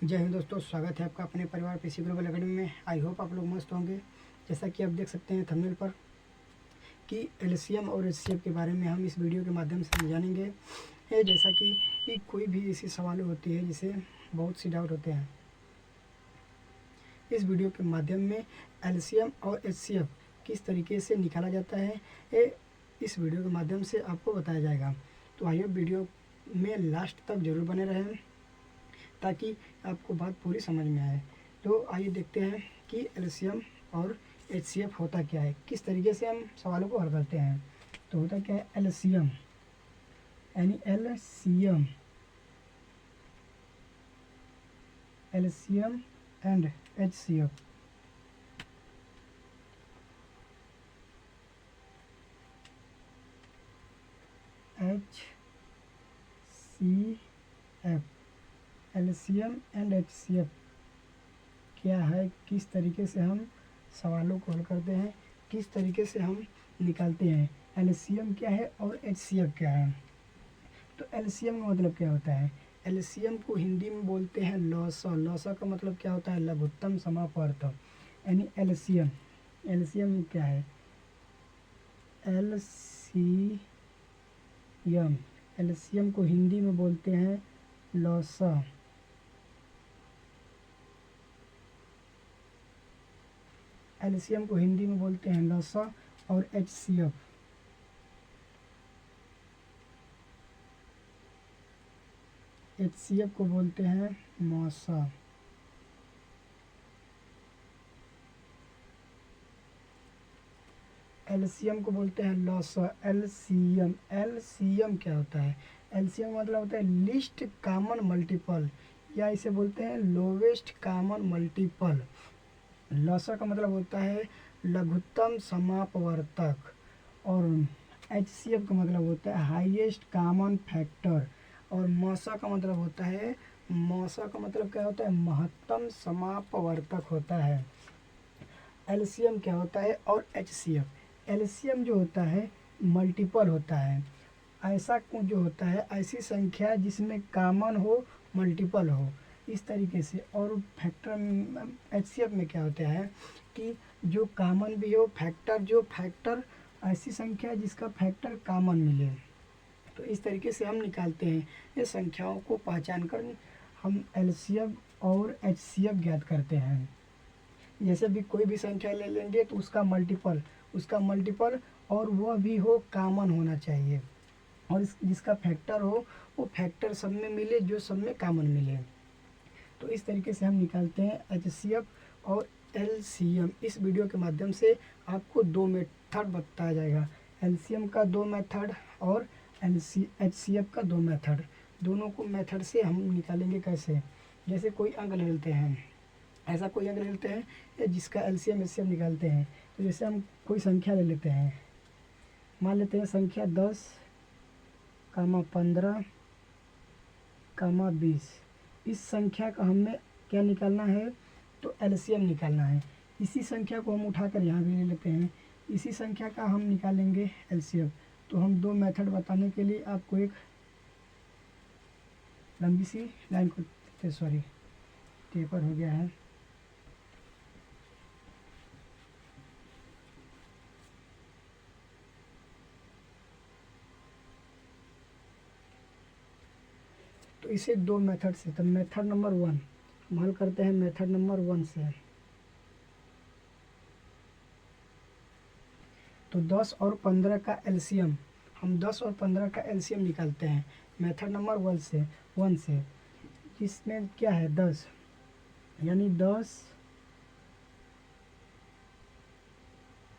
जय हिंद दोस्तों, स्वागत है आपका अपने परिवार पीसी ग्लोबल एकेडमी में। आई होप आप लोग मस्त होंगे। जैसा कि आप देख सकते हैं थंबनेल पर कि एलसीएम और एचसीएफ के बारे में हम इस वीडियो के माध्यम से जानेंगे। जैसा कि कोई भी ऐसी सवाल होती है जिसे बहुत सी डाउट होते हैं, इस वीडियो के माध्यम में एलसीएम और एचसीएफ किस तरीके से निकाला जाता है इस वीडियो के माध्यम से आपको बताया जाएगा। तो आइए वीडियो में लास्ट तक जरूर बने रहें ताकि आपको बात पूरी समझ में आए। तो आइए देखते हैं कि एलसीएम और एचसीएफ होता क्या है, किस तरीके से हम सवालों को हल करते हैं। तो होता क्या है एलसीएम यानी LCM and HCF. LCM and HCF क्या है, किस तरीके से हम सवालों को हल करते हैं, किस तरीके से हम निकालते हैं, एलसीएम क्या है और एचसीएफ क्या है। तो एलसीएम का मतलब क्या होता है? एलसीएम को हिंदी में बोलते हैं लॉसा। लॉसा का मतलब क्या होता है? लघुत्तम समापवर्त। यानी एलसीएम क्या है? एलसीएम को हिंदी में बोलते हैं लॉसा। एलसीएम को हिंदी में बोलते हैं लॉसा। और एचसीएफ को बोलते हैं मौसा। एलसीएम को बोलते हैं लॉसा। एलसीएम क्या होता है? एलसीएम मतलब होता है लीस्ट कॉमन मल्टीपल, या इसे बोलते हैं लोवेस्ट कॉमन मल्टीपल। लॉसा का मतलब होता है लघुत्तम समापवर्तक। और एचसीएफ का मतलब होता है हाईएस्ट कॉमन फैक्टर। और मौसा का मतलब होता है, मौसा का मतलब क्या होता है? महत्तम समापवर्तक होता है। एलसीएम क्या होता है और एचसीएफ? एलसीएम जो होता है मल्टीपल होता है, ऐसा जो होता है ऐसी संख्या जिसमें कॉमन हो, मल्टीपल हो, इस तरीके से। और फैक्टर एचसीएफ में क्या होता है कि जो कॉमन भी हो, फैक्टर ऐसी संख्या जिसका फैक्टर कॉमन मिले। तो इस तरीके से हम निकालते हैं ये संख्याओं को पहचान कर हम एलसीएम और एचसीएफ ज्ञात करते हैं। जैसे भी कोई भी संख्या ले लेंगे तो उसका मल्टीपल और वह भी हो कॉमन होना चाहिए, और जिसका फैक्टर हो वो फैक्टर सब में मिले, जो सब में कॉमन मिले। तो इस तरीके से हम निकालते हैं एचसीएफ और एलसीएम। इस वीडियो के माध्यम से आपको दो मेथड बताया जाएगा, एलसीएम का दो मेथड और एचसीएफ का दो मेथड। दोनों को मेथड से हम निकालेंगे कैसे। जैसे कोई अंक ले लेते हैं, ऐसा कोई अंक ले लेते हैं जिसका एलसीएम एचसीएफ निकालते हैं। तो जैसे हम कोई संख्या ले लेते हैं, मान लेते हैं संख्या 10, 15, 20। इस संख्या का हमें क्या निकालना है? तो एलसीएम निकालना है। इसी संख्या को हम उठाकर यहाँ भी ले लेते हैं, इसी संख्या का हम निकालेंगे एलसीएम। तो हम दो मेथड बताने के लिए आपको एक लंबी सी लाइन को टेपर हो गया है। तो इसे दो मेथड से, तो मेथड नंबर 1 हम हल करते हैं मेथड नंबर 1 से। तो 10 और 15 का एलसीएम, हम 10 और 15 का एलसीएम निकालते हैं मेथड नंबर 1 से, जिसमें क्या है 10, यानी 10,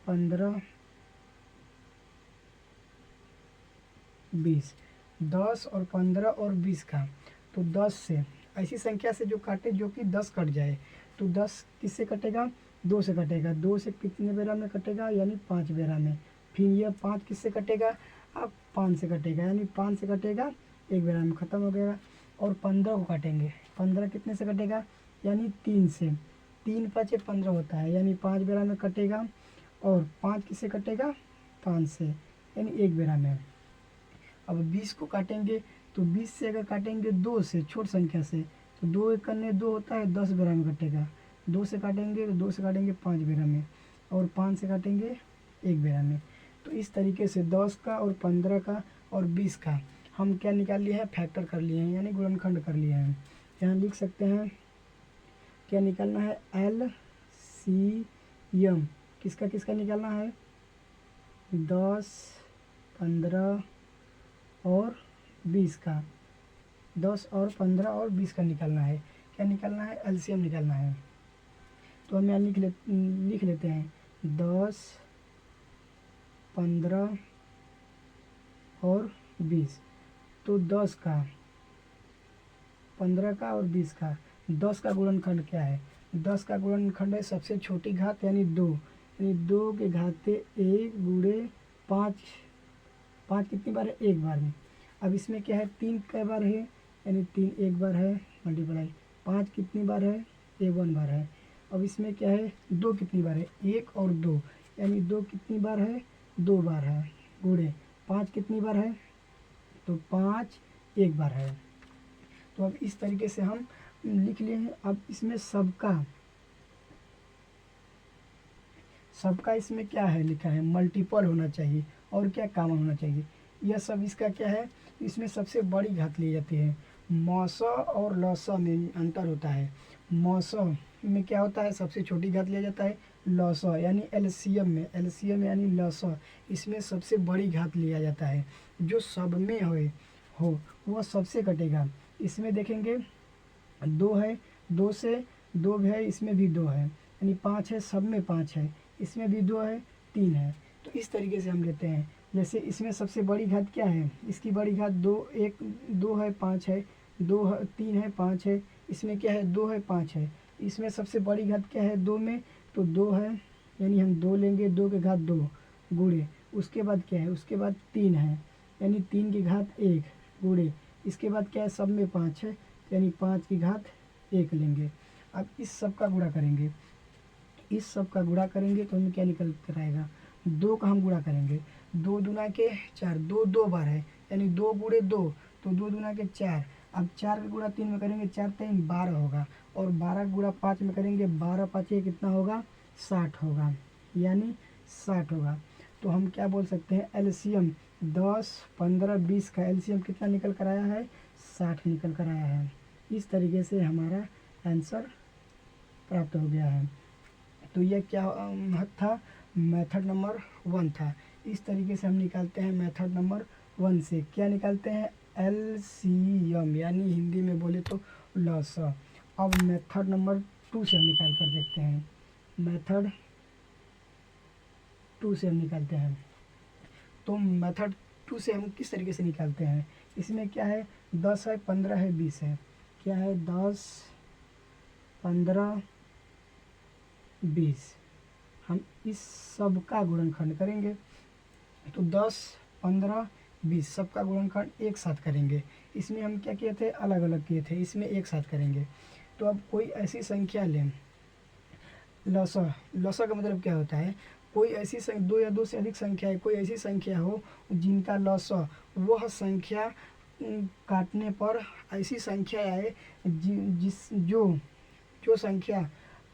15, 20। 10 और 15 और 20 का, तो 10 से ऐसी संख्या से जो काटे जो कि 10 कट जाए। तो 10 किससे कटेगा? 2 से कटेगा। 2 से कितने बेरा में कटेगा? यानी 5 बेरा में। फिर यह 5 किससे कटेगा? अब 5 से कटेगा, यानी 5 से कटेगा, एक बेरा में ख़त्म हो गया। और 15 को काटेंगे, 15 कितने से कटेगा? यानी 3 से। 3 5 15 होता है, यानी 5 बेरा में कटेगा। और 5 किससे कटेगा? 5 से, यानी एक बेरा में। अब 20 को काटेंगे, तो 20 से अगर काटेंगे 2 से, छोट संख्या से, तो 2 एक करने 2 होता है, 10 बेरा में कटेगा। 2 से काटेंगे तो 2 से काटेंगे 5 बेरा में, और 5 से काटेंगे 1 बेरा में। तो इस तरीके से 10 का और 15 का और 20 का हम क्या निकाल लिए हैं, फैक्टर कर लिए हैं, यानी गुणनखंड कर लिए हैं। यहाँ लिख सकते हैं क्या निकालना है, LCM किसका किसका निकालना है, 10, 15 और 20 का। 10 और 15 और 20 का निकालना है। क्या निकालना है, LCM निकालना है। तो हम यहाँ लिख लेते हैं 10, 15 और 20। तो 10 का, 15 का और 20 का, 10 का गुणनखंड क्या है, 10 का गुणनखंड है सबसे छोटी घात यानी 2, यानी 2 के घाते 1 गुणे 5। 5 कितनी बार है, एक बार में। अब इसमें क्या है, 3 कई बार है, यानी 3 एक बार है मल्टीप्लाई। 5 कितनी बार है, 1 बार है। अब इसमें क्या है, 2 कितनी बार है, 1 और 2, यानी 2 कितनी बार है, 2 बार है, गुणे 5 कितनी बार है, तो 5 एक बार है। तो अब इस तरीके से हम लिख लिए हैं। अब इसमें सबका इसमें क्या है लिखा है, मल्टीपल होना चाहिए और क्या कॉमन होना चाहिए। यह सब इसका क्या है, इसमें सबसे बड़ी घात ली जाती है। मौसा और लौसा में अंतर होता है। मौसा में क्या होता है, सबसे छोटी घात लिया जाता है। लौसा यानी एलसीएम यानी लौसा, इसमें सबसे बड़ी घात लिया जाता है। जो सब में हो वह सबसे कटेगा। इसमें देखेंगे 2 है, 2 से 2 है, इसमें भी 2 है, यानी 5 है, सब में 5 है, इसमें भी 2 है, 3 है। तो इस तरीके से हम लेते हैं। जैसे इसमें सबसे बड़ी घात क्या है, इसकी बड़ी घात 2 है, 5 है, 2 है, 3 है, 5 है। इसमें क्या है, 2 है, 5 है। इसमें सबसे बड़ी घात क्या है 2 में, तो 2 है, यानी हम 2 लेंगे, 2 के घात 2 गुणे, उसके बाद क्या है, उसके बाद 3 है, यानी 3 की घात 1 गुणे, इसके बाद क्या है, सब में 5 है, यानी 5 की घात 1 लेंगे। अब इस सब का गुणा करेंगे, इस सब का गुणा करेंगे तो हमें क्या निकल कर आएगा, 2 का हम गुणा करेंगे, 2 दूना के 4, 2 2 बार है, यानी 2 गुणे 2, तो 2 दूना के 4। अब 4 का गुणा 3 में करेंगे, 4 3 12 होगा, और 12 का गुणा 5 में करेंगे, 12 5 कितना होगा, 60 होगा, यानी 60 होगा। तो हम क्या बोल सकते हैं, एलसीएम 10, 15, 20 का एलसीएम कितना निकल कर आया है, 60 निकल कर आया है। इस तरीके से हमारा आंसर प्राप्त हो गया है। तो यह क्या था, मेथड नंबर 1 था। इस तरीके से हम निकालते हैं मेथड नंबर 1 से। क्या निकालते हैं, एलसीएम, यानी हिंदी में बोले तो लौसा। अब मेथड नंबर 2 से हम निकाल कर देखते हैं। मेथड 2 से हम निकालते हैं। तो मेथड 2 से हम किस तरीके से निकालते हैं, इसमें क्या है, 10 है, 15 है, 20 है। क्या है, 10, 15, 20। हम इस सब का गुणनखंड करेंगे, तो 10, 15, 20 सबका गुणनखंड एक साथ करेंगे। इसमें हम क्या किए थे, अलग अलग किए थे, इसमें एक साथ करेंगे। तो अब कोई ऐसी संख्या लें, लौसा, लौसा का मतलब क्या होता है, कोई ऐसी संख्या, 2 या 2 से अधिक संख्या है, कोई ऐसी संख्या हो जिनका लौसा, वह संख्या काटने पर ऐसी संख्या आए जो संख्या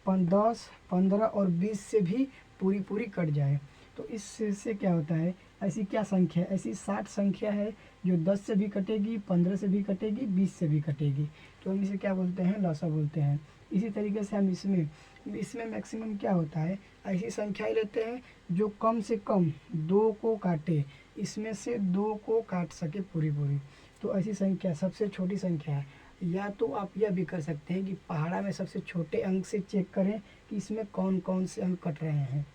10, 15 और 20 से भी पूरी पूरी कट जाए। तो इससे क्या होता है, ऐसी क्या संख्या, ऐसी 60 संख्या है जो 10 से भी कटेगी, 15 से भी कटेगी, 20 से भी कटेगी। तो हम इसे क्या बोलते हैं, लौसा बोलते हैं। इसी तरीके से हम इसमें मैक्सिमम क्या होता है, ऐसी संख्याएं लेते हैं जो कम से कम 2 को काटे, इसमें से 2 को काट सके पूरी पूरी। तो ऐसी संख्या सबसे छोटी संख्या है। या तो आप यह भी कर सकते हैं कि पहाड़ा में सबसे छोटे अंक से चेक करें कि इसमें कौन कौन से अंक कट रहे हैं।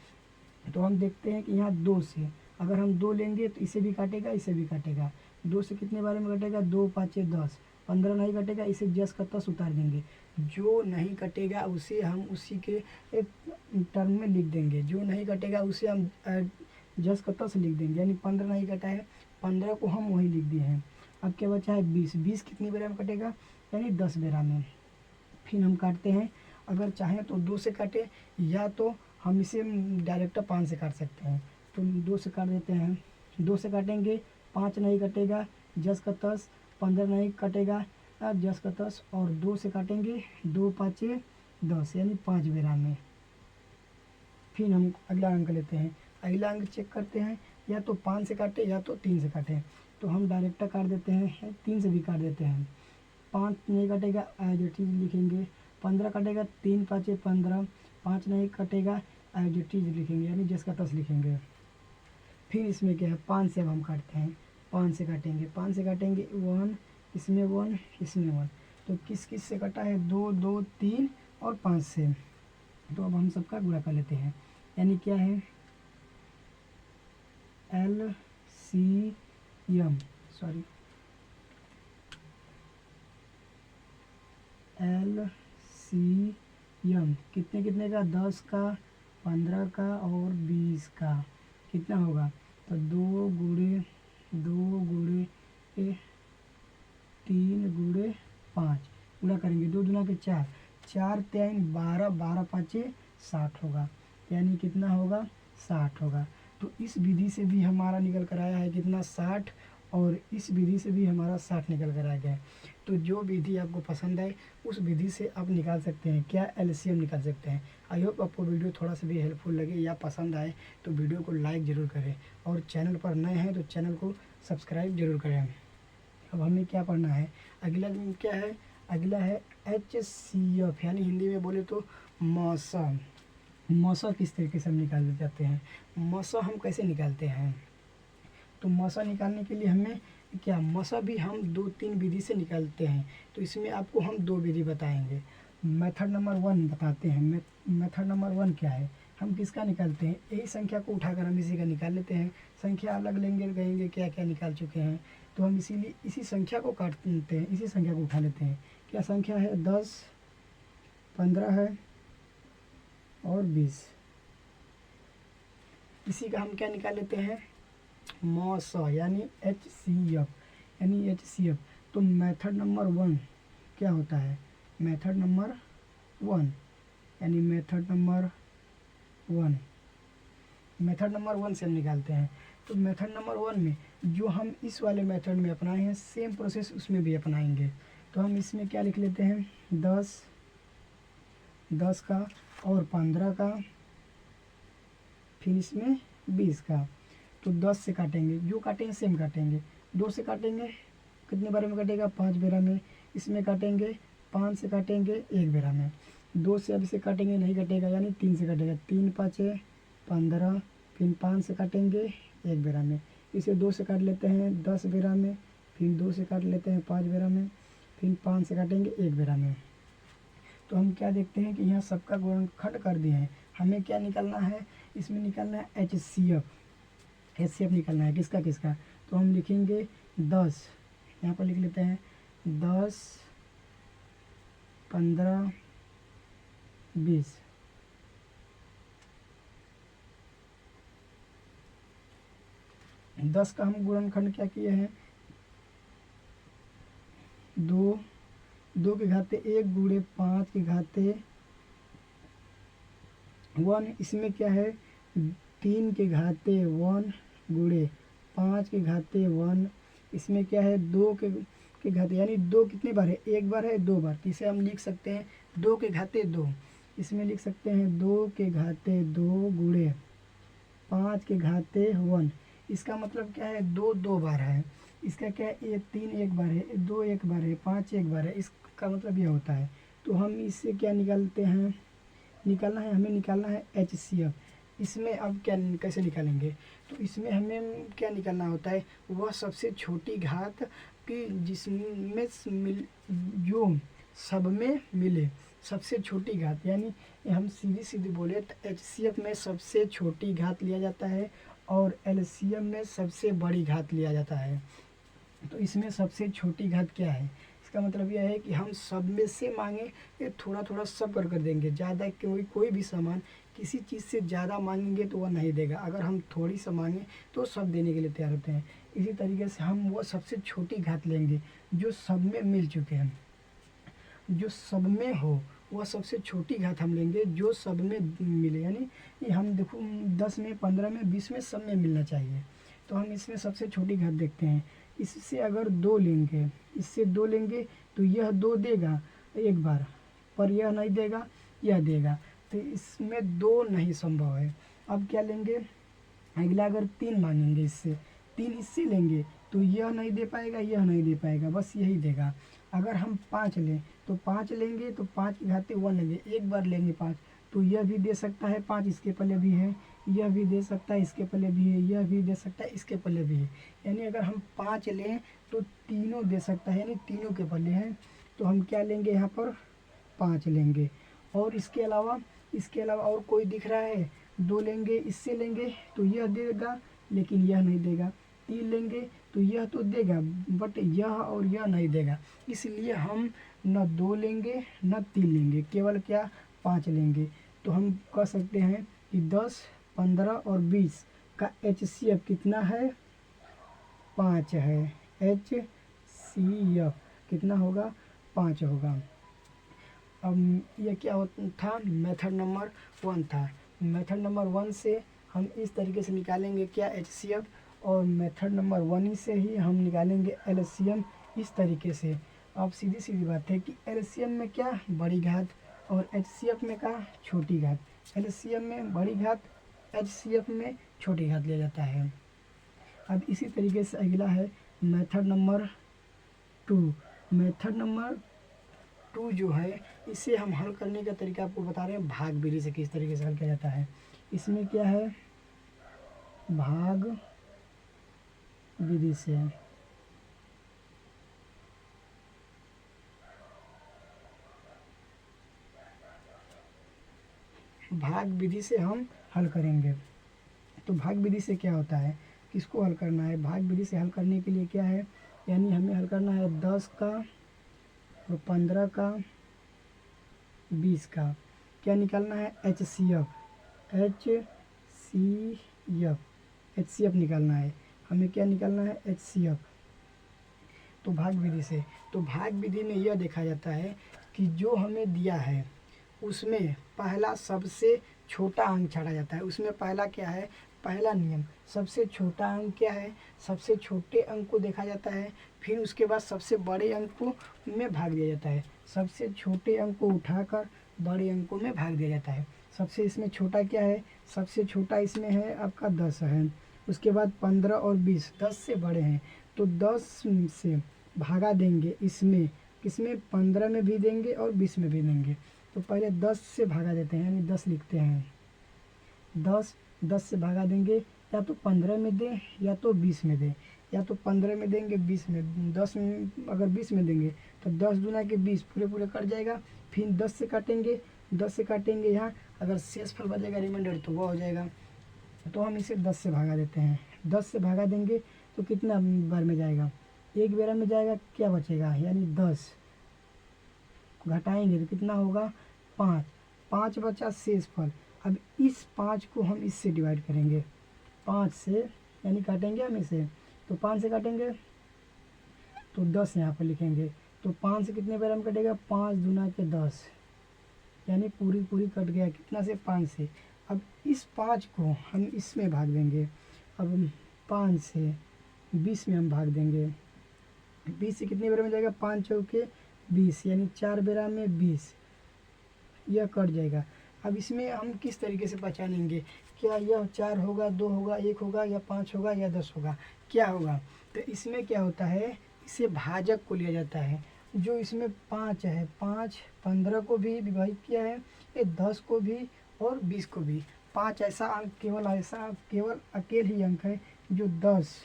तो हम देखते हैं कि यहाँ 2 से अगर हम 2 लेंगे तो इसे भी काटेगा, इसे भी काटेगा। 2 से कितने बारे में कटेगा, 2 5 10, 15 नहीं कटेगा, इसे जस का तस उतार देंगे। जो नहीं कटेगा उसे हम उसी के एक टर्म में लिख देंगे, जो नहीं कटेगा उसे हम जस का तस लिख देंगे। यानी 15 नहीं कटा है, 15 को हम वही लिख दिए हैं। अब क्या बचा है, 20, 20 कितनी बेरा में कटेगा, यानी 10 बेरा में। फिर हम काटते हैं, अगर चाहें तो 2 से काटें, या तो हम इसे डायरेक्ट 5 से काट सकते हैं। तो 2 से काट देते हैं, 2 से काटेंगे, 5 नहीं कटेगा, जस का तस, 15 नहीं कटेगा, 10 का 10 और 2 से काटेंगे, 2 पाँचे 10 यानी 5 बेरा में। फिर हम अगला अंक लेते हैं, अगला अंक चेक करते हैं, या तो 5 से काटे या तो 3 से काटें। तो हम डायरेक्ट काट देते हैं, 3 से भी काट देते हैं। 5 नहीं कटेगा एज इट इज लिखेंगे, 15 कटेगा, 3 पाँचे 15, 5 नहीं कटेगा एज इट इज लिखेंगे यानी 10 का 10 लिखेंगे। फिर इसमें क्या है, 5 से अब हम काटते हैं, 5 से काटेंगे, 5 से काटेंगे 1, इसमें 1, इसमें 1, तो किस किस से कटा है, 2 2 3 और 5 से। तो अब हम सबका गुणा कर लेते हैं, यानी क्या है LCM, सॉरी LCM कितने कितने का, 10 का, 15 का और 20 का, कितना होगा, तो 2 गुणे 3 गुणे 5, गुणा करेंगे, 2 दूना के 4, 4 3 12, 12 पाँचे 60 होगा, यानी कितना होगा 60 होगा। तो इस विधि से भी हमारा निकल कर आया है कितना 60, और इस विधि से भी हमारा 60 निकल कर आ गया है। तो जो विधि आपको पसंद आए उस विधि से आप निकाल सकते हैं, क्या एलसीएम निकाल सकते हैं। आई होप आपको वीडियो थोड़ा सा भी हेल्पफुल लगे या पसंद आए तो वीडियो को लाइक ज़रूर करें, और चैनल पर नए हैं तो चैनल को सब्सक्राइब जरूर करें। अब हमें क्या पढ़ना है, अगला क्या है, अगला है HCF, यानी हिंदी में बोले तो मौसम। मौसम किस तरीके से हम निकाल जाते हैं, मौसम हम कैसे निकालते हैं, तो मौसम निकालने के लिए हमें क्या, मौसम भी हम 2-3 विधि से निकालते हैं। तो इसमें आपको हम 2 विधि बताएंगे। मेथड नंबर 1 बताते हैं, मेथड नंबर 1 क्या है, हम किसका निकालते हैं, यही संख्या को उठाकर हम इसी का निकाल लेते हैं। संख्या अलग लेंगे, कहेंगे क्या क्या निकाल चुके हैं, तो हम इसीलिए इसी संख्या को काटते हैं, इसी संख्या को उठा लेते हैं। क्या संख्या है, 10, 15 है और 20, इसी का हम क्या निकाल लेते हैं, मौसा, यानी HCF, यानी HCF। तो मेथड नंबर 1 क्या होता है, मेथड नंबर 1, यानी मेथड नंबर 1 से हम निकालते हैं। तो मेथड नंबर 1 में जो हम इस वाले मेथड में अपनाए हैं सेम प्रोसेस उसमें भी अपनाएंगे। तो हम इसमें क्या लिख लेते हैं, 10 का और 15 का, फिर इसमें 20 का। तो 10 से काटेंगे, जो काटेंगे सेम काटेंगे, 2 से काटेंगे कितने बारे में कटेगा, 5 बेरा में, इसमें काटेंगे 5 से काटेंगे 1 बेरा में, 2 से अब इसे काटेंगे नहीं कटेगा यानी 3 से कटेगा, 3 पाँचे 15, फिर 5 से काटेंगे 1 बेरा में, इसे 2 से काट लेते हैं 10 बेरा में, फिर 2 से काट लेते हैं 5 बेरा में, फिर 5 से काटेंगे 1 बेरा में। तो हम क्या देखते हैं कि यहाँ सबका गुणनखंड कर दिए हैं। हमें क्या निकालना है, इसमें निकालना है HCF निकालना है, किसका किसका, तो हम लिखेंगे 10, यहाँ पर लिख लेते हैं 10, 15, 20, दस का हम गुणनखंड क्या किए हैं, 2 के घाते 1 गुणे 5 के घाते 1, इसमें क्या है 3 के घाते 1 गुणे 5 के घाते 1, इसमें क्या है 2 के घाते, यानी 2 कितनी बार है, 1 बार है 2 बार, तो इसे हम लिख सकते हैं 2 के घाते 2, इसमें लिख सकते हैं 2 के घाते 2 गुणे 5 के घाते 1, इसका मतलब क्या है 2 2 बार है, इसका क्या है, ये 3 1 बार है, 2 1 बार है, 5 1 बार है, इसका मतलब यह होता है। तो हम इससे क्या निकालते हैं, निकालना है, हमें निकालना है HCF। इसमें अब क्या कैसे निकालेंगे, तो इसमें हमें क्या निकालना होता है, वह सबसे छोटी घात की जिसमें जो सब में मिले, सबसे छोटी घात, यानी हम सीधी सीधी बोले तो HCF में सबसे छोटी घात लिया जाता है और LCM में सबसे बड़ी घात लिया जाता है। तो इसमें सबसे छोटी घात क्या है, इसका मतलब यह है कि हम सब में से मांगे ये थोड़ा थोड़ा सब कर देंगे, ज़्यादा कोई भी सामान किसी चीज़ से ज़्यादा मांगेंगे तो वह नहीं देगा, अगर हम थोड़ी सा मांगे तो सब देने के लिए तैयार होते हैं। इसी तरीके से हम वो सबसे छोटी घात लेंगे जो सब में मिल चुके हैं, जो सब में हो वह सबसे छोटी घात हम लेंगे जो सब में मिले, यानी हम देखो 10 में 15 में 20 में सब में मिलना चाहिए। तो हम इसमें सबसे छोटी घात देखते हैं, इससे अगर 2 लेंगे, इससे 2 लेंगे तो यह 2 देगा एक बार, पर यह नहीं देगा, यह देगा, तो इसमें 2 नहीं संभव है। अब क्या लेंगे, अगला अगर 3 मांगेंगे, इससे 3 इससे लेंगे तो यह नहीं दे पाएगा, यह नहीं दे पाएगा, बस यही देगा। अगर हम 5 लें तो 5 लेंगे तो 5 की घाते 1 लेंगे, एक बार लेंगे 5 तो यह भी दे सकता है, 5 इसके पल्ले भी है, यह भी दे सकता है, इसके पल्ले भी है, यह भी दे सकता है, इसके पल्ले भी है। यानी अगर हम 5 लें तो तीनों दे सकता है, यानी तीनों के पल्ले हैं। तो हम क्या लेंगे यहाँ पर, 5 लेंगे। और इसके अलावा और कोई दिख रहा है, 2 लेंगे, इससे लेंगे तो यह देगा लेकिन यह नहीं देगा, 3 लेंगे तो यह तो देगा बट यह और यह नहीं देगा, इसलिए हम न 2 लेंगे न 3 लेंगे, केवल क्या 5 लेंगे। तो हम कह सकते हैं कि 10, 15 और 20 का HCF कितना है, 5 है। HCF कितना होगा, 5 होगा। अब ये क्या था, मेथड नंबर 1 था। मेथड नंबर 1 से हम इस तरीके से निकालेंगे क्या, HCF, और मेथड नंबर 1 से ही हम निकालेंगे LCM इस तरीके से। अब सीधी सीधी बात है कि LCM में क्या, बड़ी घात, और HCF में क्या, छोटी घात। LCM में बड़ी घात, HCF में छोटी घात लिया जाता है। अब इसी तरीके से अगला है मेथड नंबर 2। मेथड नंबर 2 जो है, इसे हम हल करने का तरीका आपको बता रहे हैं, भाग विधि से किस तरीके से हल किया जाता है। इसमें क्या है, भाग विधि से। भाग विधि से हम हल करेंगे। तो भाग विधि से क्या होता है, किसको हल करना है, भाग विधि से हल करने के लिए क्या है, यानी हमें हल करना है 10 का और 15 का, 20 का। क्या निकालना है, HCF निकालना है हमें। क्या निकालना है, HCF। तो भाग विधि से, तो भाग विधि में यह देखा जाता है कि जो हमें दिया है उसमें पहला सबसे छोटा अंक छाड़ा जाता है। उसमें पहला क्या है, पहला नियम, सबसे छोटा अंक क्या है, सबसे छोटे अंक को देखा जाता है, फिर उसके बाद सबसे बड़े अंक को में भाग दिया जाता है। सबसे छोटे अंक को उठाकर बड़े अंकों में भाग दिया जाता है। सबसे इसमें छोटा क्या है, सबसे छोटा इसमें है आपका 10 है। उसके बाद 15 और 20 10 से बड़े हैं, तो 10 से भागा देंगे इसमें, किसमें, 15 में भी देंगे और 20 में भी देंगे। तो पहले 10 से भागा देते हैं, यानी 10 लिखते हैं। 10 से भागा देंगे, या तो 15 में दें या तो 20 में दें, या तो 15 में देंगे 20 में, 10 में अगर 20 में देंगे तो 10 दूना के 20 पूरे पूरे कट जाएगा। फिर 10 से काटेंगे, 10 से काटेंगे यहाँ, अगर शेषफल बचेगा रिमाइंडर तो वह हो जाएगा। तो हम इसे 10 से भागा देते हैं। 10 से भागा देंगे तो कितना बार में जाएगा, एक बार में जाएगा, क्या बचेगा, यानी 10 घटाएंगे तो कितना होगा, 5। 5 बचा शेषफल। अब इस 5 को हम इससे डिवाइड करेंगे, 5 से, यानी काटेंगे हम इसे, तो 5 से काटेंगे तो 10 यहाँ पर लिखेंगे। तो 5 से कितने बार हम कटेगा, 5 दूना के 10, यानी पूरी पूरी कट गया, कितना से, 5 से। अब इस 5 को हम इसमें भाग देंगे। अब 5 से 20 में हम भाग देंगे। 20 से कितने बेरा में जाएगा, 5 चौके 20, यानी 4 बेरा में 20, यह कट जाएगा। अब इसमें हम किस तरीके से पहचानेंगे, क्या यह 4 होगा, 2 होगा, 1 होगा, या 5 होगा, या 10 होगा, क्या होगा। तो इसमें क्या होता है, इसे भाजक को लिया जाता है। जो इसमें 5 है, 5 15 को भी विभाजित किया है, ये 10 को भी और 20 को भी। 5 ऐसा अंक, केवल अकेले ही अंक है जो 10,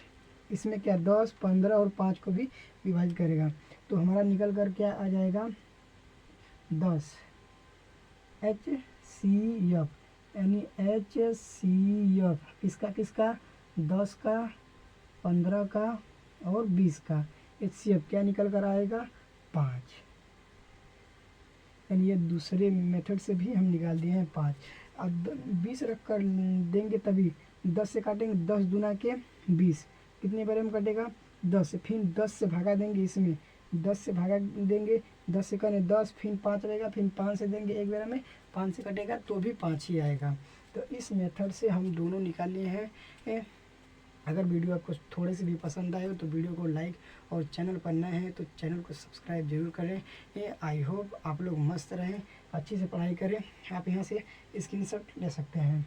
इसमें क्या 10, 15 और 5 को भी विभाजित करेगा। तो हमारा निकल कर क्या आ जाएगा, 10। HCF, यानी HCF किसका किसका, 10 का, 15 का और 20 का। HCF क्या निकल कर आएगा, 5। यानी ये दूसरे मेथड से भी हम निकाल दिए हैं 5। अब 20 रख कर देंगे तभी, 10 से काटेंगे, 10 दूना के 20, कितने बार में कटेगा, 10। फिर 10 से भागा देंगे इसमें, 10 से भागा देंगे, 10 से करें 10, फिर 5 रहेगा, फिर 5 से देंगे एक बार में, 5 से कटेगा तो भी 5 ही आएगा। तो इस मेथड से हम दोनों निकाले हैं अगर वीडियो आपको थोड़े से भी पसंद आए हो तो वीडियो को लाइक, और चैनल पर नए हैं तो चैनल को सब्सक्राइब जरूर करें। ये आई होप आप लोग मस्त रहें, अच्छी से पढ़ाई करें। आप यहाँ से स्क्रीनशॉट ले सकते हैं।